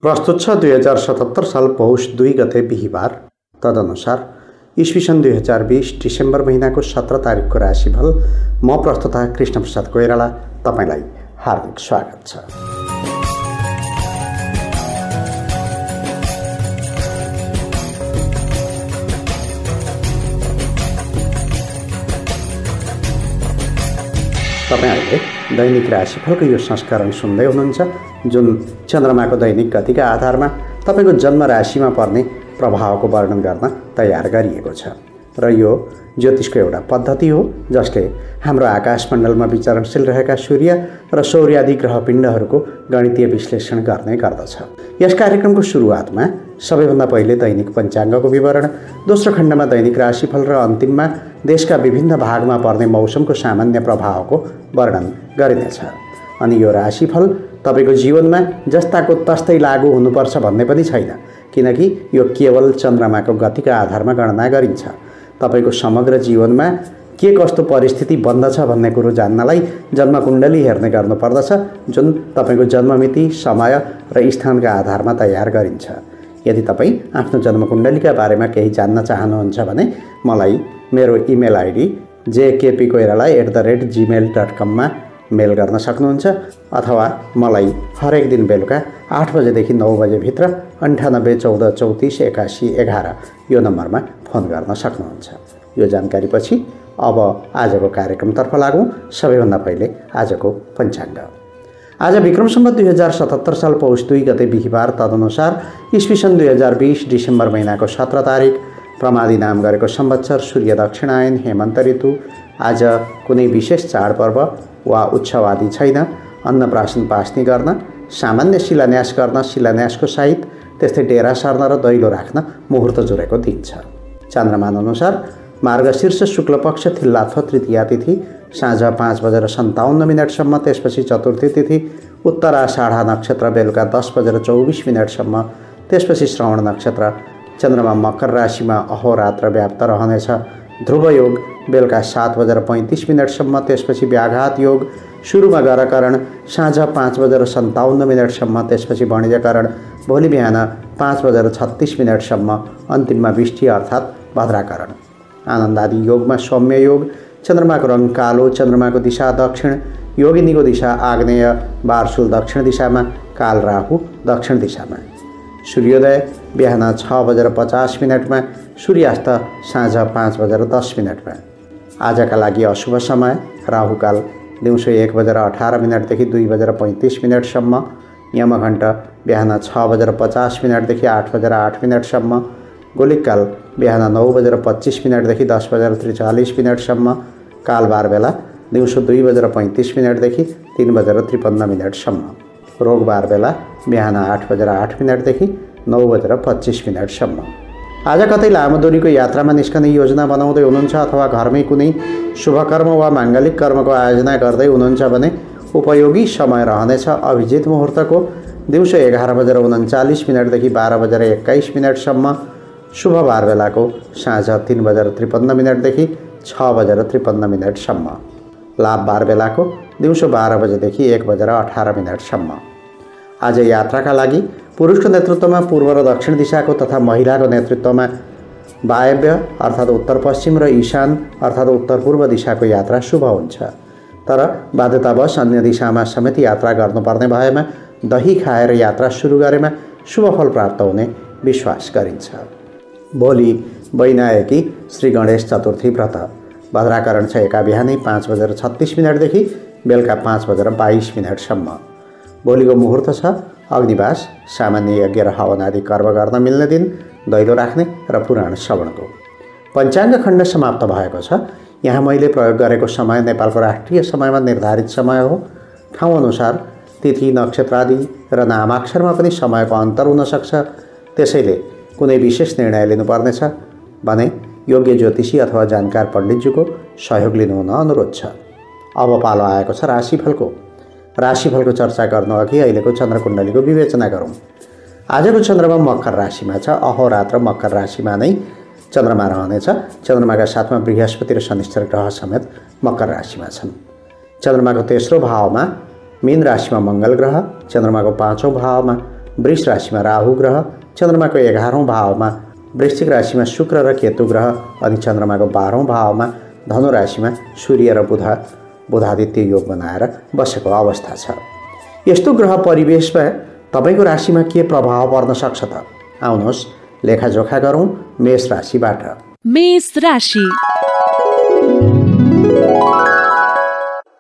प्रस्तुत छ 2077 साल पौष 2 गते बिहिबार। तदनुसार ईस्वीसन 2020 डिसेम्बर महिनाको 17 तारिकको राशिफल म प्रस्तुता कृष्ण प्रसाद कोइराला तपाईलाई हार्दिक स्वागत छ। तपाईहरुले दैनिक राशिफलको यो संस्करण सुन्दै हुनुहुन्छ, जुन चन्द्रमाको दैनिक गतिका आधारमा तपाईको जन्म राशिमा पर्ने प्रभावको वर्णन गर्न तयार गरिएको छ र यो ज्योतिषको एउटा पद्धति हो जसले हाम्रो आकाशमण्डलमा विचरणशील रहेका सूर्य र सौर्यादि ग्रह पिण्डहरूको गणितीय विश्लेषण गर्ने गर्दछ। यस कार्यक्रमको सुरुवातमा सबैभन्दा पहिले दैनिक पञ्चाङ्गको विवरण, दोस्रो खण्डमा दैनिक राशिफल र अन्तिममा देशका विभिन्न भागमा पर्ने मौसमको सामान्य प्रभावको वर्णन गरिनेछ। अनि यो राशिफल तपाईको जीवनमा जस्ताको तस्तै लागू हुनुपर्छ भन्ने पनि छैन, किनकि यो केवल चन्द्रमाको गतिका आधारमा गणना गरिन्छ। तपाईको समग्र जीवनमा के कस्तो परिस्थिति बन्दछ भन्ने कुरो जान्नलाई जन्मकुण्डली हेर्ने गर्नुपर्दछ, जुन तपाईको जन्ममिति, समय र स्थानका आधारमा तयार गरिन्छ। यदि तपाईँ आफ्नो जन्मकुण्डलीका बारेमा केही जान्न चाहनुहुन्छ भने मलाई मेरो इमेल आइडी jkpkoirala@gmail.com मा मेल गर्न सक्नुहुन्छ, अथवा मलाई हरेक दिन बेलुका 8 बजेदेखि 9 बजे भित्र 98 14 34 81 11 यो नम्बरमा फोन गर्न सक्नुहुन्छ। यो जानकारीपछि अब आजको कार्यक्रमतर्फ लागौँ। सबैभन्दा पहिले आजको पञ्चाङ्ग। आज विक्रम सम्वत 2077 साल पौष 2 गते बिहिबार। तदनुसार ईस्वीसन 2020 डिसेम्बर महिनाको 17 तारिक। प्रमादी नाम गरेको संवत्सर, सूर्य दक्षिणायन, हेमन्त ऋतु। आज कुनै विशेष चाडपर्व वा उत्सव आदि छैन। अन्नप्राशन पास्नी गर्न, सामान्य शिलान्यास गर्न, शिलान्यासको सहित त्यस्तै डेरा सर्न र दैलो राख्न मुहुर्त जुरेको दिन छ। चन्द्रमान अनुसार मार्गशीर्ष शुक्लपक्ष थिल्लाथो तृतीया तिथि साँझ 5:57 त्यसपछि चतुर्थी तिथि, उत्तराषाढा नक्षत्र बेलुका 10:24 त्यसपछि श्रवण नक्षत्र। चन्द्रमा मकर राशिमा अहोरात्र व्याप्त रहनेछ। ध्रुव योग बेलुका 7:35 त्यसपछि व्याघात योग। सुरुमा गरकरण साँझ 5:57 त्यसपछि वणिजकरण भोलि बिहान 5:36 अन्तिममा विष्टि अर्थात् भद्राकरण। आनन्दादि योगमा सौम्य योग। चन्द्रमाको रङ कालो, चन्द्रमाको दिशा दक्षिण, योगिनीको दिशा आग्नेय, बारसुल दक्षिण दिशामा, काल राहु दक्षिण दिशामा। सूर्योदय बिहान 6:50 सूर्यास्त साँझ 5:10। आजका लागि अशुभ समय राहुकाल दिउँसो 1:18 देखि 2:35 यमघण्ट बिहान 6:50 देखि 8:08 गोलिकाल बिहान 9:25 देखि 10:43 कालबार बेला दिउँसो 2:35 देखि 3:53 रोगबार बेला बिहान 8:08 देखि 9:25 आज कतै लामो दूरीको यात्रामा निस्कने योजना बनाउँदै हुनुहुन्छ अथवा घरमै कुनै शुभकर्म वा माङ्गलिक कर्मको आयोजना गर्दै हुनुहुन्छ भने उपयोगी समय रहनेछ। अभिजित मुहुर्तको दिउँसो 11:39 देखि 12:21 शुभ बार बेलाको साँझ 3:53 देखि 6:53 लाभ बार बेलाको दिउँसो 12 बजेदेखि 1:18 आज यात्राका लागि पुरुषको नेतृत्वमा पूर्व र दक्षिण दिशाको तथा महिलाको नेतृत्वमा वायव्य अर्थात् उत्तर पश्चिम र ईशान अर्थात् उत्तर पूर्व दिशाको यात्रा शुभ हुन्छ। तर बाध्यतावश अन्य दिशामा समेत यात्रा गर्नुपर्ने भएमा दही खाएर यात्रा सुरु गरेमा शुभ फल प्राप्त हुने विश्वास गरिन्छ। भोलि वैनायकी श्री गणेश चतुर्थी व्रत। भद्राकरण छ एका बिहानै 5:36 देखि बेलुका 5:22 भोलिको मुहुर्त छ अग्निवास, सामान्य यज्ञ र हवन आदि कर्म गर्न मिल्ने दिन, दैलो राख्ने र पुराण श्रवणको। पञ्चाङ्ग खण्ड समाप्त भएको छ। यहाँ मैले प्रयोग गरेको समय नेपालको राष्ट्रिय समयमा निर्धारित समय हो। ठाउँ अनुसार तिथि, नक्षत्र आदि र नामाक्षरमा पनि समयको अन्तर हुन सक्छ। त्यसैले कुनै विशेष निर्णय लिनुपर्नेछ भने योग्य ज्योतिषी अथवा जानकार पण्डितज्यूको सहयोग लिनुहुन अनुरोध छ। अब पालो आएको छ राशिफलको। राशिफलको चर्चा गर्नुअघि अहिलेको चन्द्रकुण्डलीको विवेचना गरौँ। आजको चन्द्रमा मकर राशिमा छ। अहोरात्र मकर राशिमा नै चन्द्रमा रहनेछ। चन्द्रमाका साथमा बृहस्पति र शनिश्चर ग्रह समेत मकर राशिमा छन्। चन्द्रमाको तेस्रो भावमा मीन राशिमा मंगल ग्रह, चन्द्रमाको पाँचौं भावमा वृष राशिमा राहु ग्रह, चन्द्रमाको 11औं भावमा वृश्चिक राशिमा शुक्र र केतु ग्रह अनि चन्द्रमाको 12औं भावमा धनु राशिमा सूर्य र बुधादित्य योग बनाएर बसेको अवस्था छ। यस्तो ग्रह परिवेशमा तपाईको राशिमा के प्रभाव पर्न सक्छ त? आउनुहोस् लेखाजोखा गरौँ मेष राशिबाट। मेष राशि।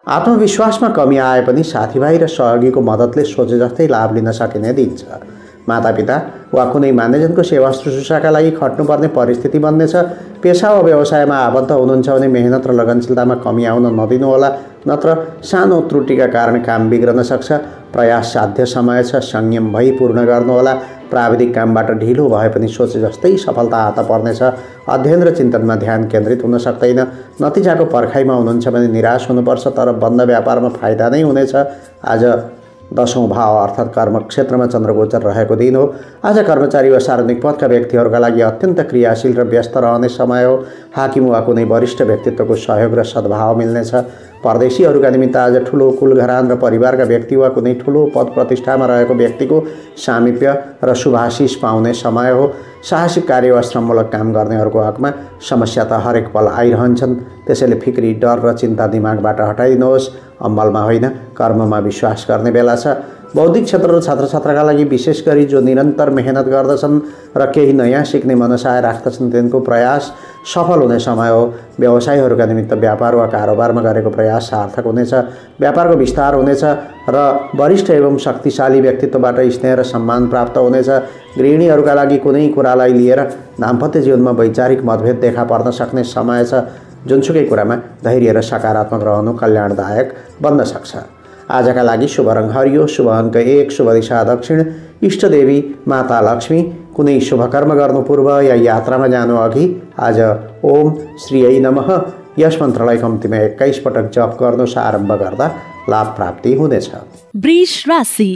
आत्मविश्वासमा कमी आए पनि साथीभाइ र सहयोगीको मद्दतले सोचे जस्तै लाभ लिन सकिने दिन छ। मातापिता वा कुनै मान्यजनको सेवा शुश्रूषाका लागि खट्नुपर्ने परिस्थिति बन्नेछ। पेशा वा व्यवसायमा आबद्ध हुनुहुन्छ भने मेहनत र लगनशीलतामा कमी आउन नदिनुहोला, नत्र सानो त्रुटिका कारण काम बिग्रन सक्छ। प्रयास साध्य समय छ, संयम भई पूर्ण गर्नुहोला। प्राविधिक कामबाट ढिलो भए पनि सोचे जस्तै सफलता हात पर्नेछ। अध्ययन र चिन्तनमा ध्यान केन्द्रित हुन सक्दैन। नतिजाको पर्खाइमा हुनुहुन्छ भने निराश हुनुपर्छ, तर बन्द व्यापारमा फाइदा नै हुनेछ। आज 10औं भाव अर्थात् कर्म क्षेत्रमा चन्द्रगोचर रहेको दिन हो। आज कर्मचारी वा सार्वजनिक पदका व्यक्तिहरूका लागि अत्यन्त क्रियाशील र व्यस्त रहने समय हो। हाकिम वा कुनै वरिष्ठ व्यक्तित्वको सहयोग र सद्भाव मिल्नेछ। परदेशीहरूका निमित्त आज ठुलो कुलघरान र परिवारका व्यक्ति वा कुनै ठुलो पद प्रतिष्ठामा रहेको व्यक्तिको सामिप्य र शुभाशिष पाउने समय हो। साहसिक कार्य वा श्रममूलक काम गर्नेहरूको हकमा समस्या त हरेक पल आइरहन्छन्, त्यसैले फिक्री, डर र चिन्ता दिमागबाट हटाइदिनुहोस्। अमलमा होइन कर्ममा विश्वास गर्ने बेला छ। बौद्धिक क्षेत्र र छात्रछात्राका लागि विशेष गरी जो निरन्तर मेहनत गर्दछन् र केही नयाँ सिक्ने मनसाय राख्दछन् तिनको प्रयास सफल हुने समय हो। व्यवसायीहरूका निमित्त व्यापार वा कारोबारमा गरेको प्रयास सार्थक हुनेछ। व्यापारको विस्तार हुनेछ र वरिष्ठ एवं शक्तिशाली व्यक्तित्वबाट स्नेह र सम्मान प्राप्त हुनेछ। गृहिणीहरूका लागि कुनै कुरालाई लिएर दाम्पत्य जीवनमा वैचारिक मतभेद देखा पर्न सक्ने समय छ। जुनसुकै कुरामा धैर्य र सकारात्मक रहनु कल्याणदायक बन्न सक्छ। आजका लागि शुभ रङ हरियो, शुभ अङ्क 1, शुभ दिशा दक्षिण, इष्टदेवी माता लक्ष्मी। कुनै शुभ कर्म गर्नु पूर्व या यात्रामा जानु अघि आज ओम श्रीयै नमः यस मन्त्रलाई कम्तीमा 21 पटक जप गर्नुहोस्। आरम्भ गर्दा लाभ प्राप्ति हुनेछ। वृष राशि।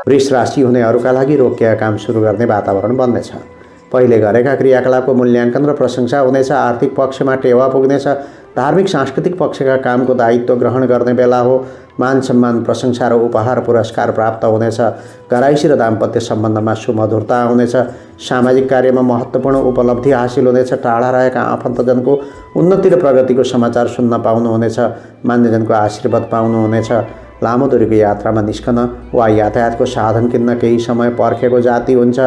वृष राशि हुनेहरूका लागि रोकिएका काम सुरु गर्ने वातावरण बन्नेछ। पहिले गरेका क्रियाकलापको मूल्याङ्कन र प्रशंसा हुनेछ। आर्थिक पक्षमा टेवा पुग्नेछ। धार्मिक सांस्कृतिक पक्षका कामको दायित्व ग्रहण गर्ने बेला हो। मान सम्मान, प्रशंसा र उपहार पुरस्कार प्राप्त हुनेछ। घराइसी र दाम्पत्य सम्बन्धमा सुमधुरता हुनेछ। सामाजिक कार्यमा महत्त्वपूर्ण उपलब्धि हासिल हुनेछ। टाढा रहेका आफन्तजनको उन्नति र प्रगतिको समाचार सुन्न पाउनुहुनेछ। मान्यजनको आशीर्वाद पाउनुहुनेछ। लामो दूरीको यात्रामा निस्कन वा यातायातको साधन किन्न केही समय पर्खेको जाति हुन्छ।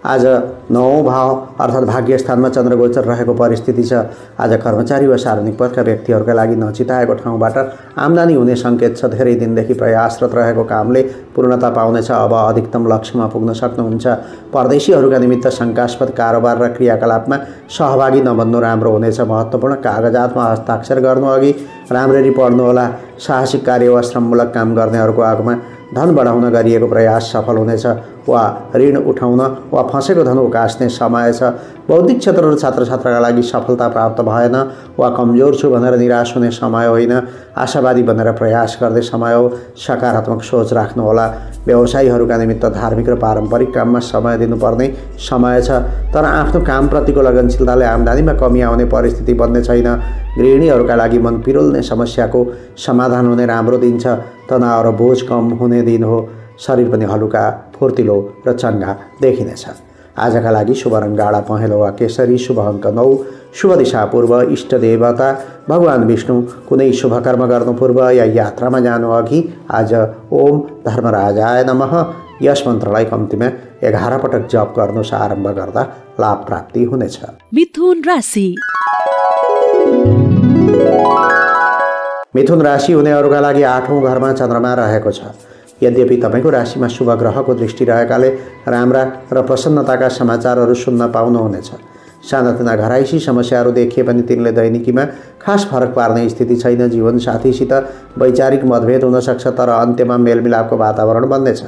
आज 9औं भाव अर्थात् भाग्यस्थानमा चन्द्रगोचर रहेको परिस्थिति छ। आज कर्मचारी वा सार्वजनिक पदका व्यक्तिहरूका लागि नचिताएको ठाउँबाट आम्दानी हुने सङ्केत छ। धेरै दिनदेखि प्रयासरत रहेको कामले पूर्णता पाउनेछ। अब अधिकतम लक्ष्यमा पुग्न सक्नुहुन्छ। परदेशीहरूका निमित्त शङ्कास्पद कारोबार र क्रियाकलापमा सहभागी नबन्नु राम्रो हुनेछ। महत्त्वपूर्ण कागजातमा हस्ताक्षर गर्नु अघि राम्ररी पढ्नुहोला। साहसिक कार्य वा श्रममूलक काम गर्नेहरूको आगमा धन बढाउन गरिएको प्रयास सफल हुनेछ वा ऋण उठाउन वा फँसेको धन उकास्ने समय छ। बौद्धिक क्षेत्र र छात्रछात्राका लागि सफलता प्राप्त भएन वा कमजोर छु भनेर निराश हुने समय होइन। आशावादी बनेर प्रयास गर्ने समय हो। सकारात्मक सोच राख्नुहोला। व्यवसायीहरूका निमित्त धार्मिक र पारम्परिक काममा समय दिनुपर्ने समय छ, तर आफ्नो कामप्रतिको लगनशीलताले आम्दानीमा कमी आउने परिस्थिति बन्ने छैन। गृहिणीहरूका लागि मन पिरोल्ने समस्याको समाधान हुने राम्रो दिन छ। तनाव र बोझ कम हुने दिन हो। शरीर पनि हलुका, फुर्तिलो र चङ्गा देखिनेछ। आजका लागि शुभ रङ गाढा पहेँलो वा केसरी, शुभ अङ्क 9, शुभ दिशा पूर्व, इष्ट देवता भगवान विष्णु। कुनै शुभ कर्म गर्नु पूर्व या यात्रामा जानु अघि आज ओम धर्मराजाय नमः यस मन्त्रलाई कम्तीमा 11 पटक जप गर्नुहोस्। आरम्भ गर्दा लाभ प्राप्ति हुनेछ। मिथुन राशि। मिथुन राशि हुनेहरूका लागि 8औं घरमा चन्द्रमा रहेको छ। यद्यपि तपाईँको राशिमा शुभ ग्रहको दृष्टि रहेकाले राम्रा र प्रसन्नताका समाचारहरू सुन्न पाउनुहुनेछ। सानातिना घराइसी समस्याहरू देखिए पनि तिनले दैनिकीमा खास फरक पार्ने स्थिति छैन। जीवनसाथीसित वैचारिक मतभेद हुन सक्छ, तर अन्त्यमा मेलमिलापको वातावरण बन्नेछ।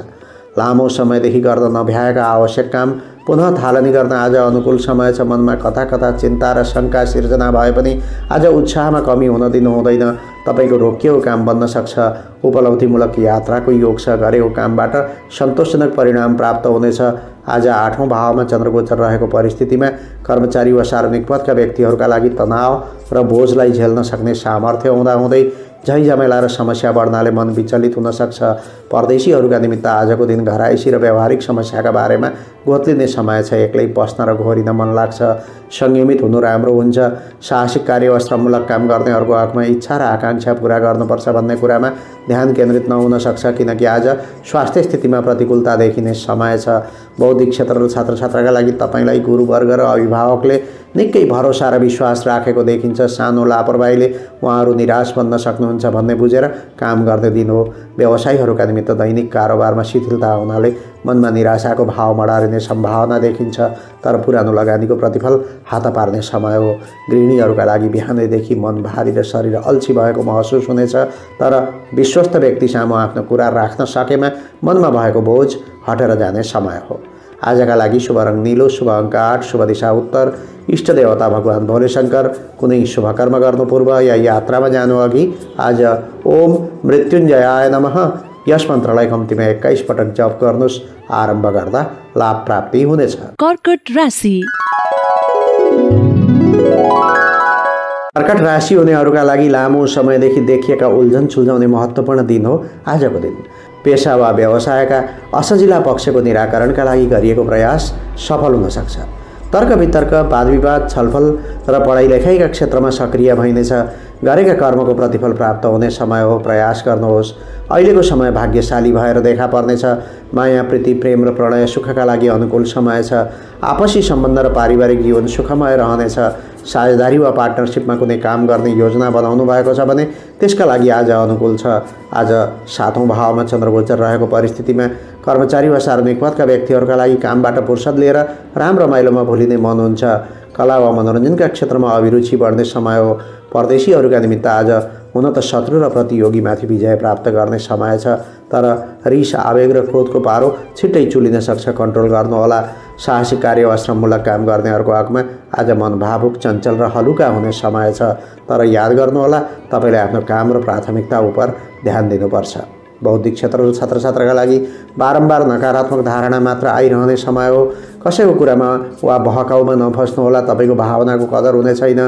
लामो समयदेखि गर्दा नभ्याएका आवश्यक काम पुनः थालनी गर्न आज अनुकूल समय छ। मनमा कता कता चिन्ता र शङ्का सिर्जना भए पनि आज उत्साहमा कमी हुन दिनु हुँदैन। तपाईँको रोकिएको काम बन्न सक्छ। उपलब्धिमूलक यात्राको योग छ। गरेको कामबाट सन्तोषजनक परिणाम प्राप्त हुनेछ। आज 8औं भावमा चन्द्रगोचर रहेको परिस्थितिमा कर्मचारी वा सार्वजनिक पदका व्यक्तिहरूका लागि तनाव र बोझलाई झेल्न सक्ने सामर्थ्य हुँदाहुँदै झै झमेला र समस्या बढ्नाले मन विचलित हुन सक्छ। परदेशीहरूका निमित्त आजको दिन घराइसी र व्यावहारिक समस्याका बारेमा गोत्लिने समय छ। एक्लै बस्न र घोरिन मन लाग्छ। संयमित हुनु राम्रो हुन्छ। साहसिक कार्य वा श्रममूलक काम गर्नेहरूको हकमा इच्छा र आकाङ्क्षा पूरा गर्नुपर्छ भन्ने कुरामा ध्यान केन्द्रित नहुन सक्छ, किनकि आज स्वास्थ्य स्थितिमा प्रतिकूलता देखिने समय छ। बौद्धिक क्षेत्र र छात्रछात्राका लागि तपाईँलाई गुरुवर्ग र अभिभावकले निकै भरोसा र विश्वास राखेको देखिन्छ। सानो लापरवाहीले उहाँहरू निराश बन्न सक्नुहुन्छ भन्ने बुझेर काम गर्ने दिन हो। व्यवसायीहरूका निमित्त दैनिक कारोबारमा शिथिलता हुनाले मनमा निराशाको भाव मडारिने सम्भावना देखिन्छ, तर पुरानो लगानीको प्रतिफल हात पार्ने समय हो। गृहिणीहरूका लागि बिहानैदेखि मन भारी र शरीर अल्छी भएको महसुस हुनेछ, तर विश्वस्त व्यक्ति सामु आफ्नो कुरा राख्न सकेमा मनमा भएको बोझ हटेर जाने समय हो। आजका लागि शुभ रङ नीलो, शुभ अङ्क 8, शुभ दिशा उत्तर, इष्ट देवता भगवान भोलेशङ्कर। कुनै शुभ कर्म गर्नु पूर्व या यात्रामा जानु अघि आज ओम मृत्युञ्जयाय नमः यस मन्त्रलाई कम्तीमा 21 पटक जप गर्नुहोस्। आरम्भ गर्दा लाभ प्राप्ति हुनेछ। कर्कट राशि। कर्कट राशि हुनेहरूका लागि लामो समयदेखि देखिएका उल्झन सुल्झाउने महत्त्वपूर्ण दिन हो आजको दिन। पेसा वा व्यवसायका असजिला पक्षको निराकरणका लागि गरिएको प्रयास सफल हुन सक्छ। तर्क वितर्क, वाद विवाद, छलफल र पढाइ लेखाइका क्षेत्रमा सक्रिय भइनेछ। गरेका कर्मको प्रतिफल प्राप्त हुने समय हो। प्रयास गर्नुहोस्। अहिलेको समय भाग्यशाली भएर देखा पर्नेछ। माया, प्रीति, प्रेम र प्रणय सुखका लागि अनुकूल समय छ। आपसी सम्बन्ध र पारिवारिक जीवन सुखमय रहनेछ। साझेदारी वा पार्टनरसिपमा कुनै काम गर्ने योजना बनाउनु भएको छ भने त्यसका लागि आज अनुकूल छ। आज 7औं भावमा चन्द्रगोचर रहेको परिस्थितिमा कर्मचारी वा सार्वजनिक पदका व्यक्तिहरूका लागि कामबाट फुर्सद लिएर राम्रो रमाइलोमा भुलिने मन हुन्छ। कला वा मनोरञ्जनका क्षेत्रमा अभिरुचि बढ्ने समय हो। परदेशीहरूका निमित्त आज हुन त शत्रु र प्रतियोगीमाथि विजय प्राप्त गर्ने समय छ, तर रिस, आवेग र क्रोधको पारो छिट्टै चुलिन सक्छ। कन्ट्रोल गर्नुहोला। साहसिक कार्य वा श्रममूलक काम गर्नेहरूको हकमा आज मन भावुक, चञ्चल र हलुका हुने समय छ, तर याद गर्नुहोला तपाईँले आफ्नो काम र प्राथमिकता उप ध्यान दिनुपर्छ। बौद्धिक क्षेत्र र छात्रछात्राका लागि बारम्बार नकारात्मक धारणा मात्र आइरहने समय हो। कसैको कुरामा वा बहकाउमा नफस्नुहोला। तपाईँको भावनाको कदर हुने छैन।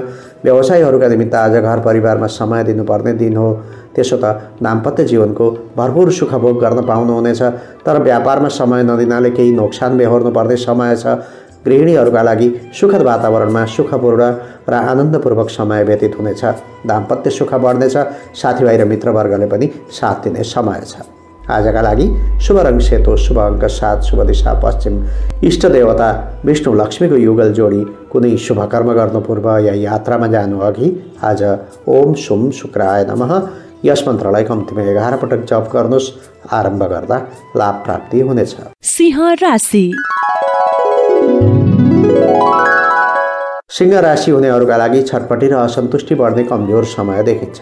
व्यवसायीहरूका निमित्त आज घर परिवारमा समय दिनुपर्ने दिन हो। त्यसो त दाम्पत्य जीवनको भरपूर सुख भोग गर्न पाउनुहुनेछ, तर व्यापारमा समय नदिनाले केही नोक्सान बेहोर्नु पर्ने समय छ। गृहिणीहरूका लागि सुखद वातावरणमा सुखपूर्ण र आनन्दपूर्वक समय व्यतीत हुनेछ। दाम्पत्य सुख बढ्नेछ। साथीभाइ र मित्रवर्गले पनि साथ दिने समय छ। आजका लागि शुभ रङ सेतो, शुभ अङ्क 7, शुभ दिशा पश्चिम, इष्ट देवता विष्णु लक्ष्मीको युगल जोडी। कुनै शुभ कर्म गर्नु पूर्व या यात्रामा जानु अघि आज ओम शुम शुक्राय नमः यस मन्त्रलाई कम्तीमा 11 पटक जप गर्नुहोस्। आरम्भ गर्दा लाभ प्राप्ति हुनेछ। सिंह राशि। सिंह राशि हुनेहरूका लागि छटपटी र असन्तुष्टि बढ्ने कमजोर समय देखिन्छ।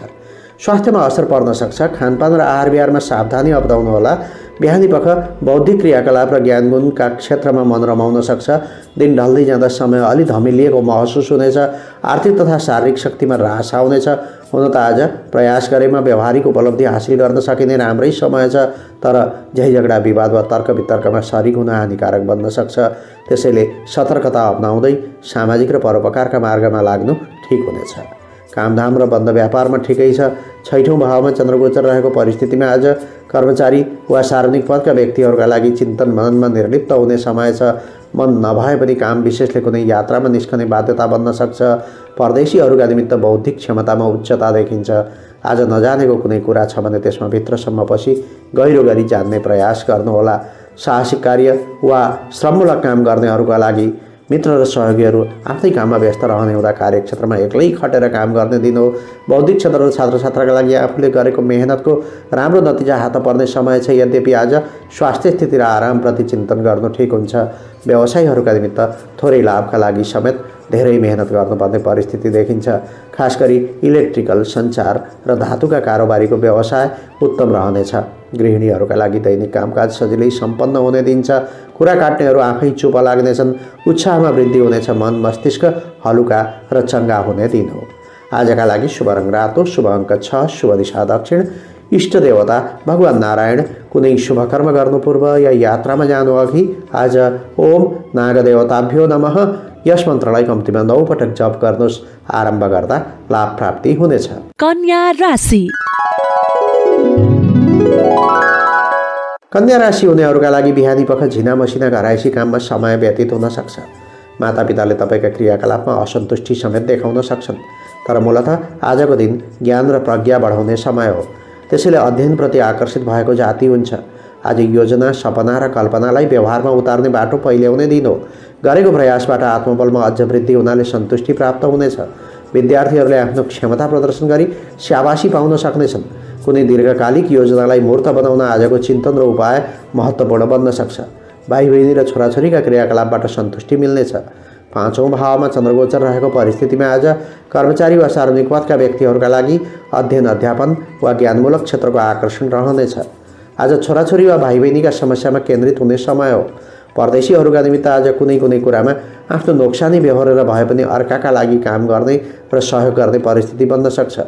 स्वास्थ्यमा असर पर्न सक्छ। खानपान र आहार विहारमा सावधानी अपनाउनुहोला। बिहानी पख बौद्धिक क्रियाकलाप र ज्ञानगुणका क्षेत्रमा मन रमाउन सक्छ। दिन ढल्दै जाँदा समय अलि धमिलिएको महसुस हुनेछ। आर्थिक तथा शारीरिक शक्तिमा ह्रास आउनेछ। हुन त आज प्रयास गरेमा व्यावहारिक उपलब्धि हासिल गर्न सकिने राम्रै समय छ, तर झै झगडा, विवाद वा तर्क वितर्कमा शरीक हुन हानिकारक बन्न सक्छ। त्यसैले सतर्कता अपनाउँदै सामाजिक र परोपकारका मार्गमा लाग्नु ठिक हुनेछ। कामधाम र बन्द व्यापारमा ठिकै छ। 6औं भावमा चन्द्रगोचर रहेको परिस्थितिमा आज कर्मचारी वा सार्वजनिक पदका व्यक्तिहरूका लागि चिन्तन मननमा निर्लिप्त हुने समय छ। मन नभए पनि काम विशेषले कुनै यात्रामा निस्कने बाध्यता बन्न सक्छ। परदेशीहरूका निमित्त बौद्धिक क्षमतामा उच्चता देखिन्छ। आज नजानेको कुनै कुरा छ भने त्यसमा भित्रसम्म पसी गहिरो गरी जान्ने प्रयास गर्नुहोला। साहसिक कार्य वा श्रममूलक काम गर्नेहरूका लागि मित्र र सहयोगीहरू आफ्नै काममा व्यस्त रहने हुँदा कार्यक्षेत्रमा एक्लै खटेर काम गर्ने दिन हो। बौद्धिक क्षेत्र र छात्रछात्राका लागि आफूले गरेको मेहनतको राम्रो नतिजा हात पर्ने समय छ। यद्यपि आज स्वास्थ्य स्थिति र आरामप्रति चिन्तन गर्नु ठिक हुन्छ। व्यवसायीहरूका निमित्त थोरै लाभका लागि समेत धेरै मेहनत गर्नुपर्ने परिस्थिति देखिन्छ। खास गरी इलेक्ट्रिकल, सञ्चार र धातुका कारोबारीको व्यवसाय उत्तम रहनेछ। गृहिणीहरूका लागि दैनिक कामकाज सजिलै सम्पन्न हुने दिन छ। कुरा काट्नेहरू आफै चुप लाग्नेछन्। उत्साहमा वृद्धि हुनेछ। मन मस्तिष्क हलुका र चङ्गा हुने दिन हो। आजका लागि शुभ रङ रातो, शुभ अङ्क 6, शुभ दिशा दक्षिण, इष्ट देवता भगवान नारायण। कुनै शुभ कर्म गर्नु पूर्व या यात्रामा जानु अघि आज ओम नागदेवताभ्यो नमः यस मन्त्रलाई कम्तीमा 9 पटक जप गर्नुहोस्। आरम्भ गर्दा लाभ प्राप्ति हुनेछ। कन्या राशि। कन्या राशि हुनेहरूका लागि बिहानी पख झिना मसिना घरायसी काममा समय व्यतीत हुन सक्छ। मातापिताले तपाईँका क्रियाकलापमा असन्तुष्टि समेत देखाउन सक्छन्, तर मूलतः आजको दिन ज्ञान र प्रज्ञा बढाउने समय हो। त्यसैले अध्ययनप्रति आकर्षित भएको जाति हुन्छ। आज योजना, सपना र कल्पनालाई व्यवहारमा उतार्ने बाटो पहिल्याउने दिन हो। गरेको प्रयासबाट आत्मबलमा अझ वृद्धि हुनाले सन्तुष्टि प्राप्त हुनेछ। विद्यार्थीहरूले आफ्नो क्षमता प्रदर्शन गरी स्याबासी पाउन सक्नेछन्। कुनै दीर्घकालिक योजनालाई मूर्त बनाउन आजको चिन्तन र उपाय महत्त्वपूर्ण बन्न सक्छ। भाइ बहिनी र छोराछोरीका क्रियाकलापबाट सन्तुष्टि मिल्नेछ। 5औं भावमा चन्द्रगोचर रहेको परिस्थितिमा आज कर्मचारी वा सार्वजनिक पदका व्यक्तिहरूका लागि अध्ययन, अध्यापन वा ज्ञानमूलक क्षेत्रको आकर्षण रहनेछ। आज छोराछोरी वा भाइ बहिनीका समस्यामा केन्द्रित हुने समय हो। परदेशीहरूका निमित्त आज कुनै कुरामा आफ्नो नोक्सानी बेहोरेर भए पनि अर्काका लागि काम गर्ने र सहयोग गर्ने परिस्थिति बन्न सक्छ।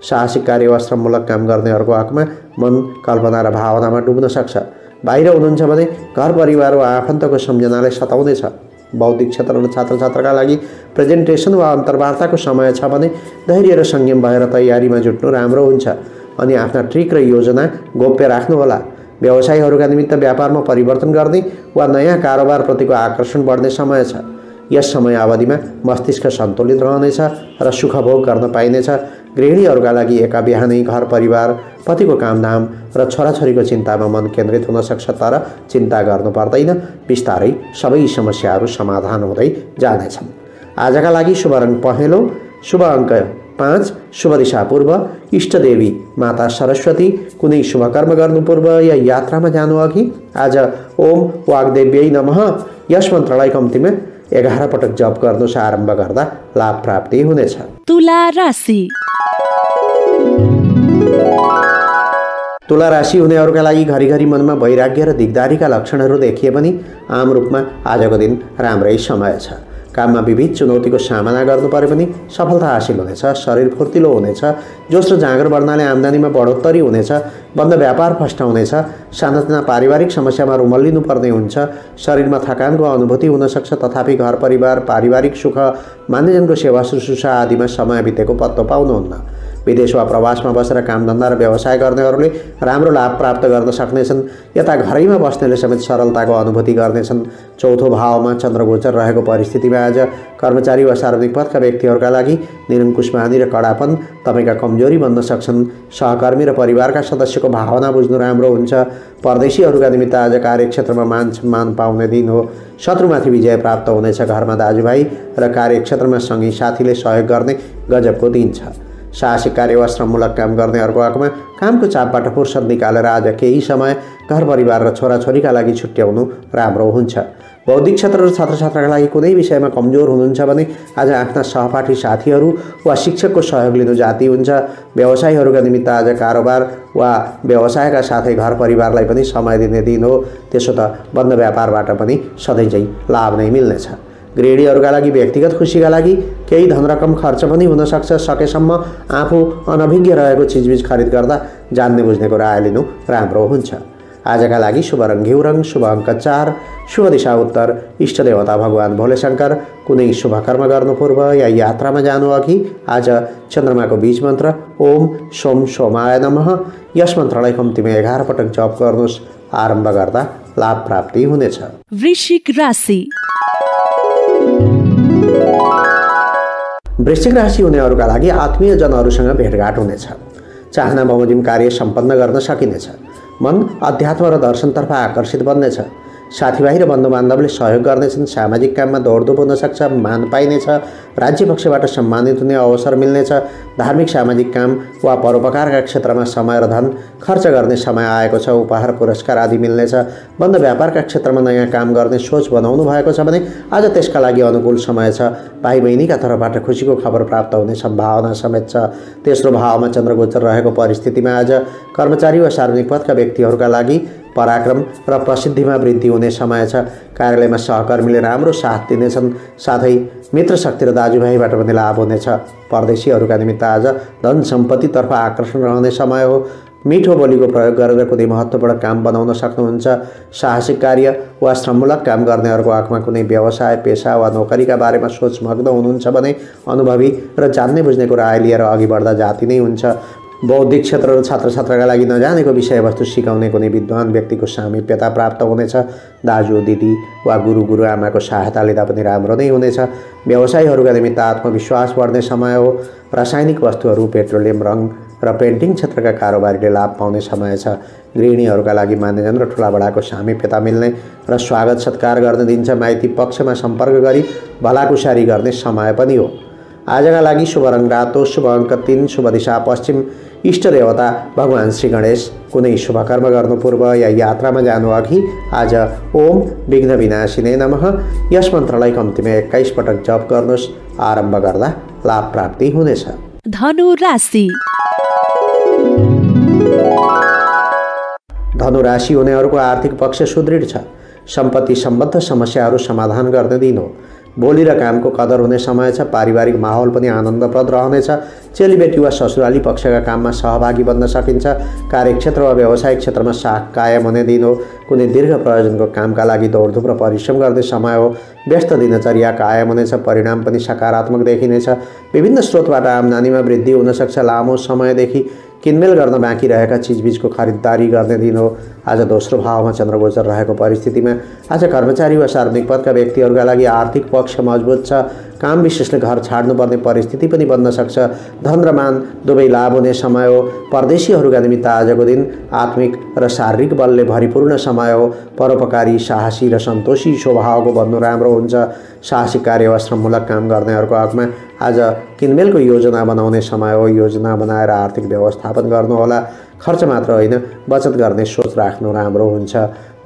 साहसिक कार्य वा श्रममूलक काम गर्नेहरूको हकमा मन, कल्पना र भावनामा डुब्न सक्छ। बाहिर हुनुहुन्छ भने घर परिवार वा आफन्तको सम्झनाले सताउनेछ। बौद्धिक क्षेत्र र छात्र छात्राका लागि प्रेजेन्टेसन वा अन्तर्वार्ताको समय छ भने धैर्य र संयम भएर तयारीमा जुट्नु राम्रो हुन्छ अनि आफ्ना ट्रिक र योजना गोप्य राख्नुहोला। व्यवसायीहरूका निमित्त व्यापारमा परिवर्तन गर्ने वा नयाँ कारोबारप्रतिको आकर्षण बढ्ने समय छ। यस समय अवधिमा मस्तिष्क सन्तुलित रहनेछ र सुखभोग गर्न पाइनेछ। गृहिणीहरूका लागि एका बिहानै घर परिवार, पतिको कामधाम र छोराछोरीको चिन्तामा मन केन्द्रित हुन सक्छ, तर चिन्ता गर्नु पर्दैन। बिस्तारै सबै समस्याहरू समाधान हुँदै जानेछन्। आजका लागि शुभ रङ पहेँलो, शुभ अङ्क 5, शुभ दिशा पूर्व, इष्टदेवी माता सरस्वती। कुनै शुभ कर्म गर्नु पूर्व या यात्रामा जानु अघि आज ओम वाग्देव्यै नमः यस मन्त्रलाई कम्तीमा 11 पटक जप गर्नुहोस्। आरम्भ गर्दा लाभ प्राप्ति हुनेछ। तुला राशि। तुला राशि हुनेहरूका लागि घरिघरि मनमा वैराग्य र दिगदारीका लक्षणहरू देखिए पनि आम रूपमा आजको दिन राम्रै समय छ। काममा विविध चुनौतीको सामना गर्नु परे पनि सफलता हासिल हुनेछ। शरीर फुर्तिलो हुनेछ। जोस र जाँगर बढ्नाले आम्दानीमा बढोत्तरी हुनेछ। बन्द व्यापार फस्टाउनेछ। सानातिना पारिवारिक समस्यामा रुमल्लिनु पर्ने हुन्छ। शरीरमा थकानको अनुभूति हुन सक्छ, तथापि घर परिवार, पारिवारिक सुख, मान्यजनको सेवा शुश्रूषा आदिमा समय बितेको पत्तो पाउनुहुन्न। विदेश वा प्रवासमा बसेर कामधन्दा र व्यवसाय गर्नेहरूले राम्रो लाभ प्राप्त गर्न सक्नेछन्। यता घरैमा बस्नेले समेत सरलताको अनुभूति गर्नेछन्। 4औं भावमा चन्द्रगोचर रहेको परिस्थितिमा आज कर्मचारी वा सार्वजनिक पदका व्यक्तिहरूका लागि निरङ्कुश बानी र कडापन तपाईँका कमजोरी बन्न सक्छन्। सहकर्मी र परिवारका सदस्यको भावना बुझ्नु राम्रो हुन्छ। परदेशीहरूका निमित्त आज कार्यक्षेत्रमा मान सम्मान पाउने दिन हो। शत्रुमाथि विजय प्राप्त हुनेछ। घरमा दाजुभाइ र कार्यक्षेत्रमा सँगै साथीले सहयोग गर्ने गजबको दिन छ। साहसिक कार्य वा श्रममूलक काम गर्नेहरूको हकमा कामको चापबाट फुर्सद निकालेर आज केही समय घर परिवार र छोराछोरीका लागि छुट्याउनु राम्रो हुन्छ। बौद्धिक क्षेत्र र छात्रछात्राका लागि कुनै विषयमा कमजोर हुनुहुन्छ भने आज आफ्ना सहपाठी साथीहरू वा शिक्षकको सहयोग लिनु जाति हुन्छ। व्यवसायीहरूका निमित्त आज कारोबार वा व्यवसायका साथै घर परिवारलाई पनि समय दिने दिन हो। त्यसो त बन्द व्यापारबाट पनि सधैँझै लाभ नै मिल्नेछ। गृहिणीहरूका लागि व्यक्तिगत खुसीका लागि केही धनरकम खर्च पनि हुन सक्छ। सकेसम्म आफू अनभिज्ञ रहेको चिजबिज खरिद गर्दा जान्ने बुझ्नेको राय लिनु राम्रो हुन्छ। आजका लागि शुभ रङ घिउ रङ, शुभ अङ्क 4, शुभ दिशा उत्तर, इष्ट देवता भगवान भोलेशङ्कर। कुनै शुभ कर्म गर्नु पूर्व या यात्रामा जानु अघि आज चन्द्रमाको बीज मन्त्र ओम सोम सोमाय नमः यस मन्त्रलाई कम्तीमा 11 पटक जप गर्नुहोस्। आरम्भ गर्दा लाभ प्राप्ति हुनेछ। वृश्चिक राशि। वृश्चिक राशि हुनेहरूका लागि आत्मीय जनहरूसँग भेटघाट हुनेछ। चाहना बमोजिम कार्य सम्पन्न गर्न सकिनेछ। मन अध्यात्म र दर्शनतर्फ आकर्षित बन्नेछ। साथीभाइ र बन्धुबान्धवले सहयोग गर्नेछन्। सामाजिक काममा दौडधुप हुन सक्छ। मान पाइनेछ। राज्य पक्षबाट सम्मानित हुने अवसर मिल्नेछ। धार्मिक सामाजिक काम वा परोपकारका क्षेत्रमा समय र धन खर्च गर्ने समय आएको छ। उपहार पुरस्कार आदि मिल्नेछ। बन्द व्यापारका क्षेत्रमा नयाँ काम गर्ने सोच बनाउनु भएको छ भने आज त्यसका लागि अनुकूल समय छ। भाइ बहिनीका तर्फबाट खुसीको खबर प्राप्त हुने सम्भावना समेत छ। तेस्रो भावमा चन्द्रगोचर रहेको परिस्थितिमा आज कर्मचारी वा सार्वजनिक पदका व्यक्तिहरूका लागि पराक्रम र प्रसिद्धिमा वृद्धि हुने समय छ। कार्यालयमा सहकर्मीले राम्रो साथ दिनेछन्। साथै मित्र शक्ति र दाजुभाइबाट पनि लाभ हुनेछ। परदेशीहरूका निमित्त आज धन सम्पत्तितर्फ आकर्षण रहने समय हो। मिठो बोलीको प्रयोग गरेर कुनै महत्त्वपूर्ण काम बनाउन सक्नुहुन्छ। साहसिक कार्य वा श्रममूलक काम गर्नेहरूको हकमा कुनै व्यवसाय, पेसा वा नोकरीका बारेमा सोचमग्न हुनुहुन्छ भने अनुभवी र जान्ने बुझ्नेको राय लिएर अघि बढ्दा जाति नै हुन्छ। बौद्धिक क्षेत्र र छात्र छात्राका लागि नजानेको विषयवस्तु सिकाउने कुनै विद्वान व्यक्तिको सामिप्यता प्राप्त हुनेछ। दाजु दिदी वा गुरु गुरुआमाको सहायता लिँदा पनि राम्रो नै हुनेछ। व्यवसायीहरूका निमित्त आत्मविश्वास बढ्ने समय हो। रासायनिक वस्तुहरू, पेट्रोलियम, रङ र पेन्टिङ क्षेत्रका कारोबारीले लाभ पाउने समय छ। गृहिणीहरूका लागि मान्यजन र ठुलाबडाको सामिप्यता मिल्ने र स्वागत सत्कार गर्न दिन्छ। माइती पक्षमा सम्पर्क गरी भलाकुसारी गर्ने समय पनि हो। आजका लागि शुभ रङ रातो, शुभ अङ्क 3, शुभ दिशा पश्चिम, इष्ट देवता भगवान श्री गणेश। कुनै शुभ कर्म गर्नु पूर्व या यात्रामा जानु अघि आज ओम विघ्न विनाशिने नमः यस मन्त्रलाई कम्तीमा 21 पटक जप गर्नुहोस्। आरम्भ गर्दा लाभ प्राप्ति हुनेछ। धनु राशि। धनु राशि हुनेहरूको आर्थिक पक्ष सुदृढ छ। सम्पत्ति सम्बद्ध समस्याहरू समाधान गर्ने दिन हो। बोली र कामको कदर हुने समय छ। पारिवारिक माहौल पनि आनन्दप्रद रहनेछ। चेलीबेटी वा ससुराली पक्षका काममा सहभागी बन्न सकिन्छ। कार्यक्षेत्र वा व्यावसायिक क्षेत्रमा साख कायम हुने दिन हो। कुनै दीर्घ प्रयोजनको कामका लागि दौडधुप र परिश्रम गर्ने समय हो। व्यस्त दिनचर्या कायम हुनेछ। परिणाम पनि सकारात्मक देखिनेछ। विभिन्न स्रोतबाट आम्दानीमा वृद्धि हुन सक्छ। लामो समयदेखि किनमेल गर्न बाँकी रहेका चिजबिजको खरिददारी गर्ने दिन हो। आज दोस्रो भावमा चन्द्रगोचर रहेको परिस्थितिमा आज कर्मचारी वा सार्वजनिक पदका व्यक्तिहरूका लागि आर्थिक पक्ष मजबुत छ। काम विशेषले घर छाड्नुपर्ने परिस्थिति पनि बन्न सक्छ। धन र मान दुवै लाभ हुने समय हो। परदेशीहरूका निमित्त आजको दिन आत्मिक र शारीरिक बलले भरिपूर्ण समय हो। परोपकारी, साहसी र सन्तोषी स्वभावको बन्नु राम्रो हुन्छ। साहसिक कार्य वा श्रममूलक काम गर्नेहरूको हकमा आज किनमेलको योजना बनाउने समय हो। योजना बनाएर आर्थिक व्यवस्थापन गर्नुहोला। खर्च मात्र होइन, बचत गर्ने सोच राख्नु राम्रो हुन्छ।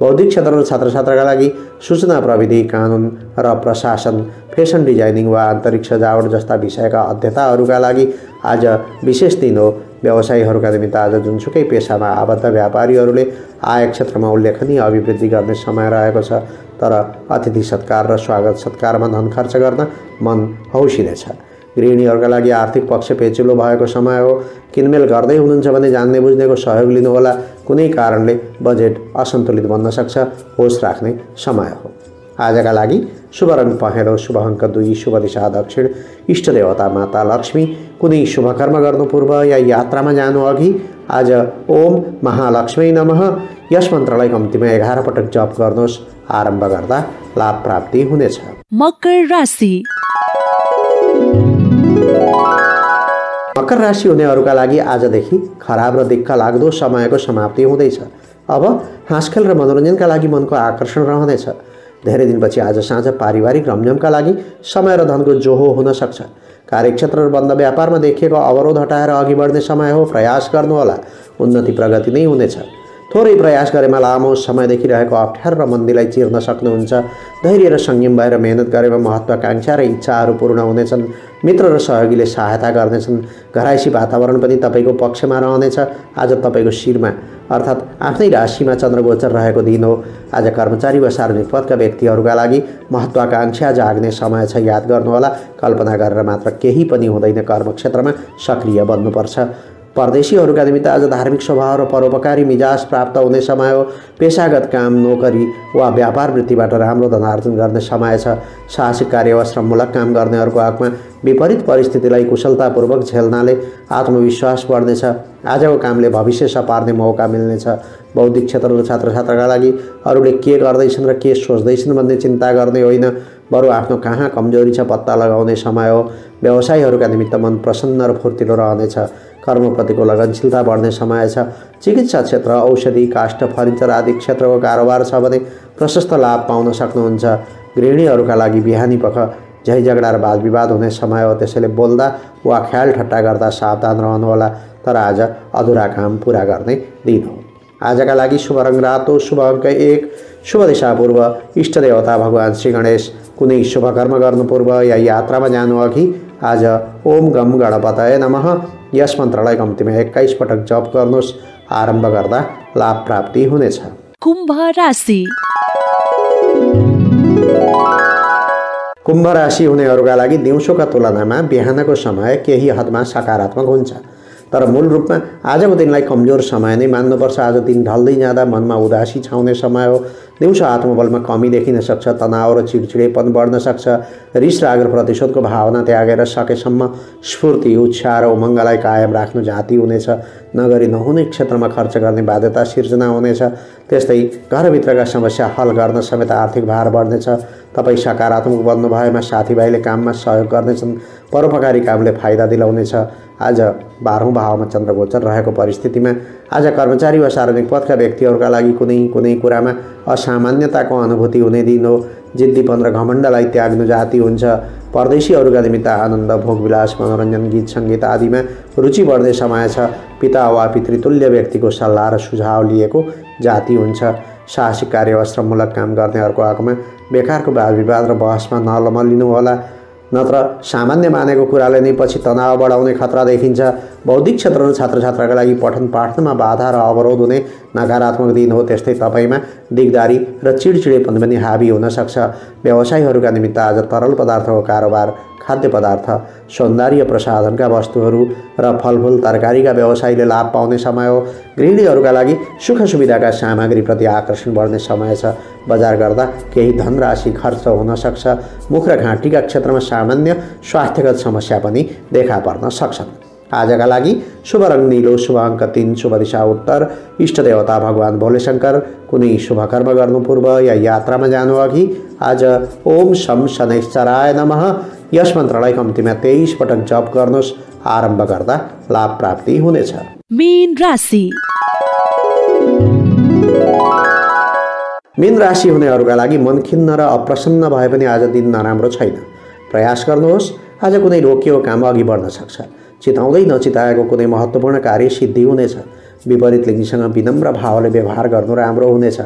बौद्धिक क्षेत्र र छात्र छात्राका लागि सूचना प्रविधि, कानुन र प्रशासन, फेसन डिजाइनिङ वा आन्तरिक सजावट जस्ता विषयका अध्येताहरूका लागि आज विशेष दिन हो। व्यवसायीहरूका निमित्त आज जुनसुकै पेसामा आबद्ध व्यापारीहरूले आय क्षेत्रमा उल्लेखनीय अभिवृद्धि गर्ने समय रहेको छ। तर अतिथि सत्कार र स्वागत सत्कारमा धन खर्च गर्न मन हौसिनेछ। गृहिणीहरूका लागि आर्थिक पक्ष पेचिलो भएको समय हो। किनमेल गर्दै हुनुहुन्छ भने जान्ने बुझ्नेको सहयोग लिनुहोला। कुनै कारणले बजेट असन्तुलित बन्न सक्छ। होस राख्ने समय हो। आजका लागि शुभ रङ पहेँलो, शुभ अङ्क 2, शुभ दिशा दक्षिण, इष्ट देवता माता लक्ष्मी। कुनै शुभ कर्म गर्नु पूर्व या यात्रामा जानु अघि आज ओम महालक्ष्मी नमः यस मन्त्रलाई कम्तीमा 11 पटक जप गर्नुहोस्। आरम्भ गर्दा लाभ प्राप्ति हुनेछ। मकर राशि। मकर राशि हुनेहरूका लागि आजदेखि खराब र दिक्क लाग्दो समयको समाप्ति हुँदैछ। अब हाँसखेल र मनोरञ्जनका लागि मनको आकर्षण रहनेछ। धेरै दिनपछि आज साँझ पारिवारिक रमझमका लागि समय र धनको जोहो हुन सक्छ। कार्यक्षेत्र र बन्द व्यापारमा देखिएको अवरोध हटाएर अघि बढ्ने समय हो। प्रयास गर्नुहोला। उन्नति प्रगति नै हुनेछ। थोरै प्रयास गरेमा लामो समयदेखि रहेको अप्ठ्यारो र मन्दीलाई चिर्न सक्नुहुन्छ। धैर्य र संयम भएर मेहनत गरेमा महत्त्वाकांक्षा र इच्छाहरू पूर्ण हुनेछन्। मित्र र सहयोगीले सहायता गर्नेछन्। घराइसी वातावरण पनि तपाईँको पक्षमा रहनेछ। आज तपाईँको शिरमा अर्थात् आफ्नै राशिमा चन्द्रगोचर रहेको दिन हो। आज कर्मचारी वा सार्वजनिक पदका व्यक्तिहरूका लागि महत्त्वाकांक्षा जाग्ने समय छ। याद गर्नुहोला, कल्पना गरेर मात्र केही पनि हुँदैन। कर्मक्षेत्रमा सक्रिय बन्नुपर्छ। परदेशीहरूका निमित्त आज धार्मिक स्वभाव र परोपकारी मिजाज प्राप्त हुने समय हो। पेशागत काम, नोकरी वा व्यापार वृत्तिबाट राम्रो धनार्जन गर्ने समय छ। साहसिक कार्य वा श्रममूलक काम गर्नेहरूको हकमा विपरीत परिस्थितिलाई कुशलतापूर्वक झेल्नाले आत्मविश्वास बढ्नेछ। आजको कामले भविष्य सपार्ने मौका मिल्नेछ। बौद्धिक क्षेत्र र छात्र छात्राका लागि अरूले के गर्दैछन् र के सोच्दैछन् भन्ने चिन्ता गर्ने होइन, बरु आफ्नो कहाँ कमजोरी छ पत्ता लगाउने समय हो। व्यवसायीहरूका निमित्त मन प्रसन्न र फुर्तिलो रहनेछ। कर्मप्रतिको लगनशीलता बढ्ने समय छ। चिकित्सा क्षेत्र, औषधि, काष्ठ, फर्निचर आदि क्षेत्रको कारोबार छ भने प्रशस्त लाभ पाउन सक्नुहुन्छ। गृहिणीहरूका लागि बिहानी पख झै झगडा र वाद विवाद हुने समय हो। त्यसैले बोल्दा वा ख्याल ठट्टा गर्दा सावधान रहनुहोला। तर आज अधुरा काम पुरा गर्ने दिन हो। आजका लागि शुभ रङ रातो, शुभ अङ्क 1, शुभ दिशा पूर्व, इष्ट देवता भगवान श्री गणेश। कुनै शुभ कर्म गर्नु पूर्व या यात्रामा जानु अघि आज ओम गम गणपतये नमः यस मन्त्रलाई कम्तीमा 21 पटक जप गर्नुहोस्। आरम्भ गर्दा लाभ प्राप्ति हुनेछ। कुम्भ राशि। कुम्भ राशि हुनेहरूका लागि दिउँसोका तुलनामा बिहानको समय केही हदमा सकारात्मक हुन्छ। तर मूल रूपमा आजको दिनलाई कमजोर समय नै मान्नुपर्छ। आज दिन ढल्दै जाँदा मनमा उदासी छाउने समय हो। दिउँसो आत्मबलमा कमी देखिन सक्छ, तनाव र चिडचिडेपन बढ्न सक्छ। रिस राग र प्रतिशोधको भावना त्यागेर सकेसम्म स्फूर्ति, उत्साह र उमङ्गलाई कायम राख्नु जाति हुनेछ। नगरी नहुने क्षेत्रमा खर्च गर्ने बाध्यता सिर्जना हुनेछ। त्यस्तै घरभित्रका समस्या हल गर्न समेत आर्थिक भार बढ्नेछ। तपाईँ सकारात्मक बन्नु भएमा साथीभाइले काममा सहयोग गर्नेछन्। परोपकारी कामले फाइदा दिलाउनेछ। आज 12औं भावमा चन्द्रगोचर रहेको परिस्थितिमा आज कर्मचारी वा सार्वजनिक पदका व्यक्तिहरूका लागि कुनै कुरामा असामान्यताको अनुभूति हुने दिन हो। जिद्दीपन र घमण्डलाई त्याग्नु जाति हुन्छ। परदेशीहरूका निमित्त आनन्द, भोगविलास, मनोरञ्जन, गीत सङ्गीत आदिमा रुचि बढ्ने समय छ। पिता वा पितृतुल्य व्यक्तिको सल्लाह र सुझाव लिएको जाति हुन्छ। साहसिक कार्य वा श्रममूलक काम गर्नेहरूको हकमा बेकारको वाद विवाद र बहसमा नलमलिनु होला, नत्र सामान्य मानेको कुराले नै पछि तनाव बढाउने खतरा देखिन्छ। बौद्धिक क्षेत्र र छात्रछात्राका लागि पठन पाठनमा बाधा र अवरोध हुने नकारात्मक दिन हो। त्यस्तै तपाईँमा दिगदारी र चिडचिडेपन पनि हावी हुन सक्छ। व्यवसायीहरूका निमित्त आज तरल पदार्थको कारोबार, खाद्य पदार्थ, सौन्दर्य प्रसाधनका वस्तुहरू र फलफुल तरकारीका व्यवसायीले लाभ पाउने समय हो। गृहिणीहरूका लागि सुख सुविधाका सामग्रीप्रति आकर्षण बढ्ने समय छ। बजार गर्दा केही धनराशि खर्च हुन सक्छ। मुख र घाँटीका क्षेत्रमा सामान्य स्वास्थ्यगत समस्या पनि देखा पर्न सक्छन्। आजका लागि शुभ रङ नीलो, शुभ अङ्क 3, शुभ दिशा उत्तर, इष्ट देवता भगवान भोलेशङ्कर। कुनै शुभ कर्म गर्नु पूर्व या यात्रामा जानु अघि आज ओम शम शनैश्चराय नमः यस मन्त्रलाई कम्तीमा 23 पटक जप गर्नुहोस्। आरम्भ गर्दा लाभ प्राप्ति हुनेछ। मीन राशि। मीन राशि हुनेहरूका लागि मन खिन्न र अप्रसन्न भए पनि आज दिन नराम्रो छैन। प्रयास गर्नुहोस्। आज कुनै रोकिएको काम अघि बढ्न सक्छ। चिताउँदै नचिताएको कुनै महत्त्वपूर्ण कार्य सिद्धि हुनेछ। विपरीत लिङ्गीसँग विनम्र भावले व्यवहार गर्नु राम्रो हुनेछ।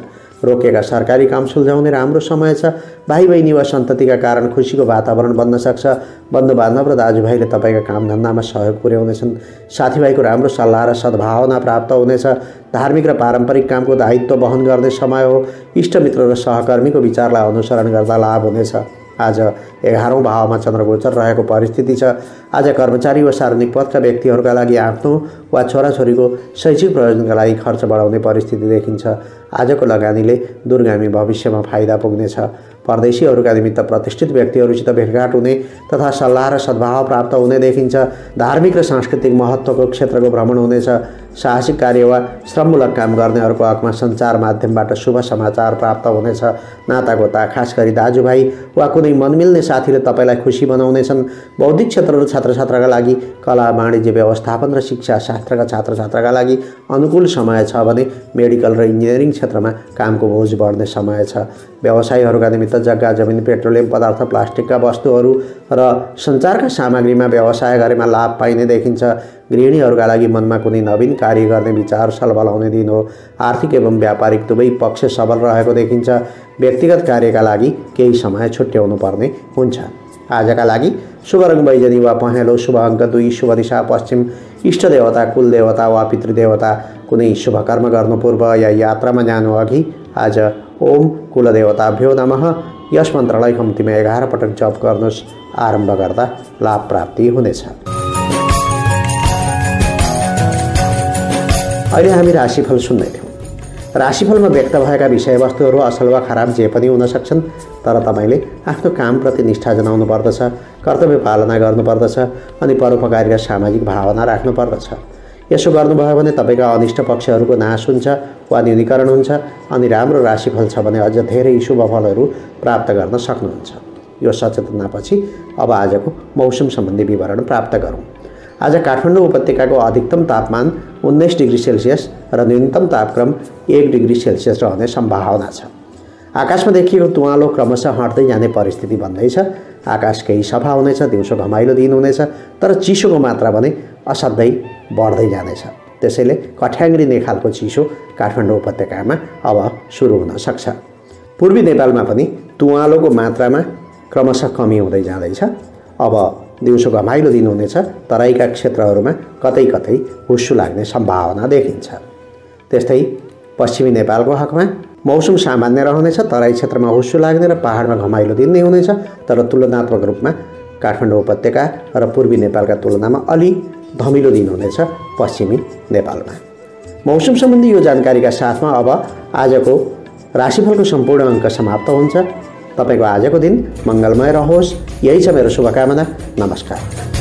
रोकेका सरकारी काम सुल्झाउने राम्रो समय छ। भाइ बहिनी वा सन्ततिका कारण खुसीको वातावरण बन्न सक्छ। बन्धु बान्धव र दाजुभाइले तपाईँका कामधन्दामा सहयोग पुर्याउनेछन्। साथीभाइको राम्रो सल्लाह र सद्भावना प्राप्त हुनेछ। धार्मिक र पारम्परिक कामको दायित्व वहन गर्ने समय हो। इष्टमित्र र सहकर्मीको विचारलाई अनुसरण गर्दा लाभ हुनेछ। आज 11औं भावमा चन्द्रगोचर रहेको परिस्थिति छ। आज कर्मचारी वा सार्वजनिक पदका व्यक्तिहरूका लागि आफ्नो वा छोराछोरीको शैक्षिक प्रयोजनका लागि खर्च बढाउने परिस्थिति देखिन्छ। आजको लगानीले दूरगामी भविष्यमा फाइदा पुग्नेछ। परदेशीहरूका निमित्त प्रतिष्ठित व्यक्तिहरूसित भेटघाट हुने तथा सल्लाह र सद्भाव प्राप्त हुने देखिन्छ। धार्मिक र सांस्कृतिक महत्त्वको क्षेत्रको भ्रमण हुनेछ। साहसिक कार्य वा श्रममूलक काम गर्नेहरूको हकमा सञ्चार माध्यमबाट शुभ समाचार प्राप्त हुनेछ। नातागोता, खास गरी दाजुभाइ वा कुनै मनमिल्ने साथीले तपाईँलाई खुसी बनाउनेछन्। बौद्धिक क्षेत्र र छात्रछात्राका लागि कला, वाणिज्य, व्यवस्थापन र शिक्षा शास्त्रका छात्रछात्राका लागि अनुकूल समय छ भने मेडिकल र इन्जिनियरिङ क्षेत्रमा कामको बोझ बढ्ने समय छ। व्यवसायीहरूका निमित्त जग्गा जमिन, पेट्रोलियम पदार्थ, प्लास्टिकका वस्तुहरू र सञ्चारका सामग्रीमा व्यवसाय गरेमा लाभ पाइने देखिन्छ। गृहिणीहरूका लागि मनमा कुनै नवीन कार्य गर्ने विचार सलबल आउने दिन हो। आर्थिक एवं व्यापारिक दुवै पक्ष सबल रहेको देखिन्छ। व्यक्तिगत कार्यका लागि केही समय छुट्याउनु पर्ने हुन्छ। आजका लागि शुभ रङ बैजनी वा पहेँलो, शुभ अङ्क 2, शुभ दिशा पश्चिम, इष्ट देवता कुल देवता वा पितृदेवता। कुनै शुभ कर्म गर्नु पूर्व या यात्रामा जानु अघि आज ओम कुलदेवताभ्यो नमः यस मन्त्रलाई कम्तीमा 11 पटक जप गर्नुहोस्। आरम्भ गर्दा लाभ प्राप्ति हुनेछ। अहिले हामी राशिफल सुन्दै थियौँ। राशिफलमा व्यक्त भएका विषयवस्तुहरू असल वा खराब जे पनि हुन सक्छन्, तर तपाईँले आफ्नो कामप्रति निष्ठा जनाउनु पर्दछ, कर्तव्य पालना गर्नुपर्दछ अनि परोपकारी र सामाजिक भावना राख्नुपर्दछ। यसो गर्नुभयो भने तपाईँका अनिष्ट पक्षहरूको नाश हुन्छ वा न्यूनीकरण हुन्छ अनि राम्रो राशिफल छ भने अझ धेरै शुभ फलहरू प्राप्त गर्न सक्नुहुन्छ। यो सचेतनापछि अब आजको मौसम सम्बन्धी विवरण प्राप्त गरौँ। आज काठमाडौँ उपत्यकाको अधिकतम तापमान 19 डिग्री सेल्सियस र न्यूनतम तापक्रम 1 डिग्री सेल्सियस रहने सम्भावना छ। आकाशमा देखिएको तुवालो क्रमशः हट्दै जाने परिस्थिति बन्दैछ। आकाश केही सफा हुनेछ, दिउँसो घमाइलो दिन हुनेछ, तर चिसोको मात्रा भने असाध्यै बढ्दै जानेछ। त्यसैले कठ्याङ्ग्रिने खालको चिसो काठमाडौँ उपत्यकामा अब सुरु हुन सक्छ। पूर्वी नेपालमा पनि तुवालोको मात्रामा क्रमशः कमी हुँदै जाँदैछ। अब दिउँसो घमाइलो दिन हुनेछ, तराईका क्षेत्रहरूमा कतै कतै हुस्सु लाग्ने सम्भावना देखिन्छ। त्यस्तै पश्चिमी नेपालको हकमा मौसम सामान्य रहनेछ। तराई क्षेत्रमा हुस्सु लाग्ने र पहाडमा घमाइलो दिन नै हुनेछ, तर तुलनात्मक रूपमा काठमाडौँ उपत्यका र पूर्वी नेपालका तुलनामा अलि धमिलो दिन हुनेछ पश्चिमी नेपालमा। मौसम सम्बन्धी यो जानकारीका साथमा अब आजको राशिफलको सम्पूर्ण अङ्क समाप्त हुन्छ। तपाईँको आजको दिन मङ्गलमय रहोस्, यही छ मेरो शुभकामना। नमस्कार।